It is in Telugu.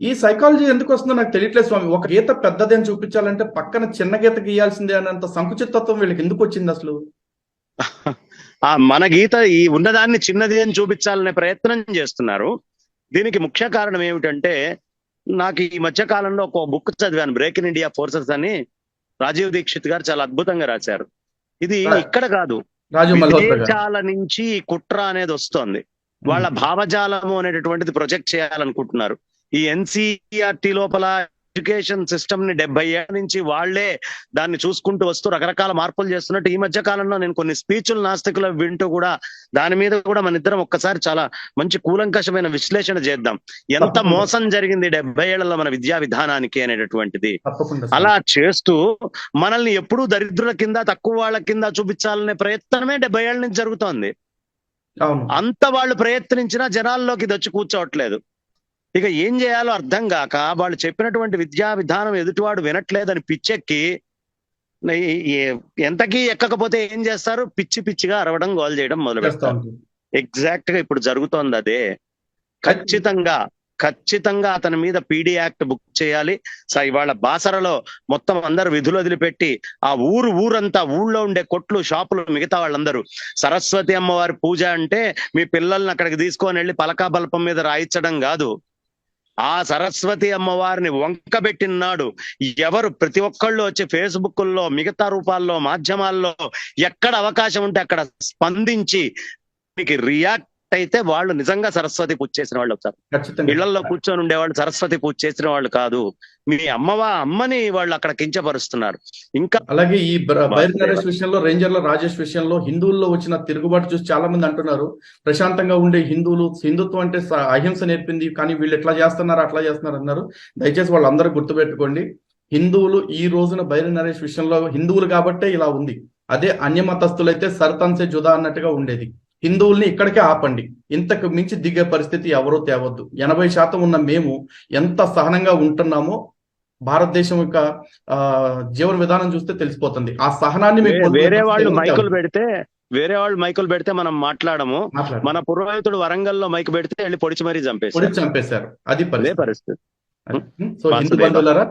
ఈ సైకాలజీ ఎందుకు వస్తుందో నాకు తెలియట్లేదు స్వామి. ఒక గీత పెద్దది అని చూపించాలంటే పక్కన చిన్న గీత గీయాల్సిందే అన్నంత సంకుచితత్వం వీళ్ళకి ఎందుకు వచ్చింది అసలు? మన గీత ఈ ఉన్నదాన్ని చిన్నది అని చూపించాలనే ప్రయత్నం చేస్తున్నారు. దీనికి ముఖ్య కారణం ఏమిటంటే, నాకు ఈ మధ్య కాలంలో ఒక బుక్ చదివాను, బ్రేక్ ఇన్ ఇండియా ఫోర్సెస్ అని. రాజీవ్ దీక్షిత్ గారు చాలా అద్భుతంగా రాశారు. ఇది ఇక్కడ కాదు, రాజు మల్హోత్రా గారు. విదేశాల నుంచి ఈ కుట్ర అనేది వస్తోంది. వాళ్ళ భావజాలము అనేటటువంటిది ప్రొజెక్ట్ చేయాలనుకుంటున్నారు. ఈ ఎన్సీఆర్టీ లోపల ఎడ్యుకేషన్ సిస్టమ్ ని 70 ఏళ్ల నుంచి వాళ్లే దాన్ని చూసుకుంటూ వస్తూ రకరకాల మార్పులు చేస్తున్నట్టు ఈ మధ్య కాలంలో నేను కొన్ని స్పీచ్లు నాస్తికులు వింటూ కూడా దాని మీద కూడా మన ఇద్దరం ఒక్కసారి చాలా మంచి కూలంకషమైన విశ్లేషణ చేద్దాం. ఎంత మోసం జరిగింది 70 ఏళ్లలో మన విద్యా విధానానికి అనేటటువంటిది. అలా చేస్తూ మనల్ని ఎప్పుడూ దరిద్రుల కింద, తక్కువ వాళ్ళ కింద చూపించాలనే ప్రయత్నమే 70 ఏళ్ల నుంచి జరుగుతోంది. అంత వాళ్ళు ప్రయత్నించినా జనాల్లోకి దచ్చి కూర్చోవట్లేదు. ఇక ఏం చేయాలో అర్థం కాక వాళ్ళు చెప్పినటువంటి విద్యా విధానం ఎదుటివాడు వినట్లేదని పిచ్చెక్కి ఎంతకీ ఎక్కకపోతే ఏం చేస్తారు, పిచ్చి పిచ్చిగా అరవడం, గోల్ చేయడం మొదలు పెడతారు. ఎగ్జాక్ట్ గా ఇప్పుడు జరుగుతోంది అదే. ఖచ్చితంగా అతని మీద పీడీ యాక్ట్ బుక్ చేయాలి. ఇవాళ బాసరలో మొత్తం అందరు విధులు వదిలిపెట్టి ఆ ఊరంతా, ఊళ్ళో ఉండే కొట్లు, షాపులు, మిగతా వాళ్ళందరూ సరస్వతి అమ్మవారి పూజ అంటే మీ పిల్లల్ని అక్కడికి తీసుకొని వెళ్ళి పలకా బల్పం మీద రాయించడం కాదు. ఆ సరస్వతి అమ్మవారిని వంకబెట్టినాడు ఎవరు, ప్రతి ఒక్కళ్ళు వచ్చి ఫేస్బుక్ల్లో, మిగతా రూపాల్లో, మాధ్యమాల్లో ఎక్కడ అవకాశం ఉంటే అక్కడ స్పందించి మీకు రియాక్ట్ అయితే వాళ్ళు నిజంగా సరస్వతి పూజ చేసిన వాళ్ళు అవుతారు. ఇళ్లలో కూర్చొని ఉండేవాళ్ళు సరస్వతి పూజ చేసిన వాళ్ళు కాదు. మీ అమ్మని వాళ్ళు అక్కడ కించపరుస్తున్నారు. ఇంకా అలాగే ఈ బైర్ నరేష్ విషయంలో, రేంజర్ల రాజేష్ విషయంలో హిందువుల్లో వచ్చిన తిరుగుబాటు చూసి చాలా మంది అంటున్నారు, ప్రశాంతంగా ఉండే హిందుత్వం అంటే అహింస నేర్పింది, కానీ వీళ్ళు ఎట్లా చేస్తున్నారు అట్లా చేస్తున్నారు అన్నారు. దయచేసి వాళ్ళందరూ గుర్తుపెట్టుకోండి, హిందువులు ఈ రోజున బైర్ నరేష్ విషయంలో హిందువులు కాబట్టే ఇలా ఉంది. అదే అన్యమతస్థులైతే సర్తన్సే జుదా అన్నట్టుగా ఉండేది. హిందువుల్ని ఇక్కడికే ఆపండి, ఇంతకు మించి దిగే పరిస్థితి ఎవరూ తేవద్దు. 80% ఉన్న మేము ఎంత సహనంగా ఉంటున్నామో భారతదేశం యొక్క జీవన విధానం చూస్తే తెలిసిపోతుంది. ఆ సహనాన్ని వేరే వాళ్ళు మైకులు పెడితే మనం మాట్లాడము. మన పురోహితుడు వరంగల్లో మైకు పెడితే వెళ్ళి పొడిచి మరీ చంపేశారు. అది పరిస్థితి. సో హిందూ బంధువులారా,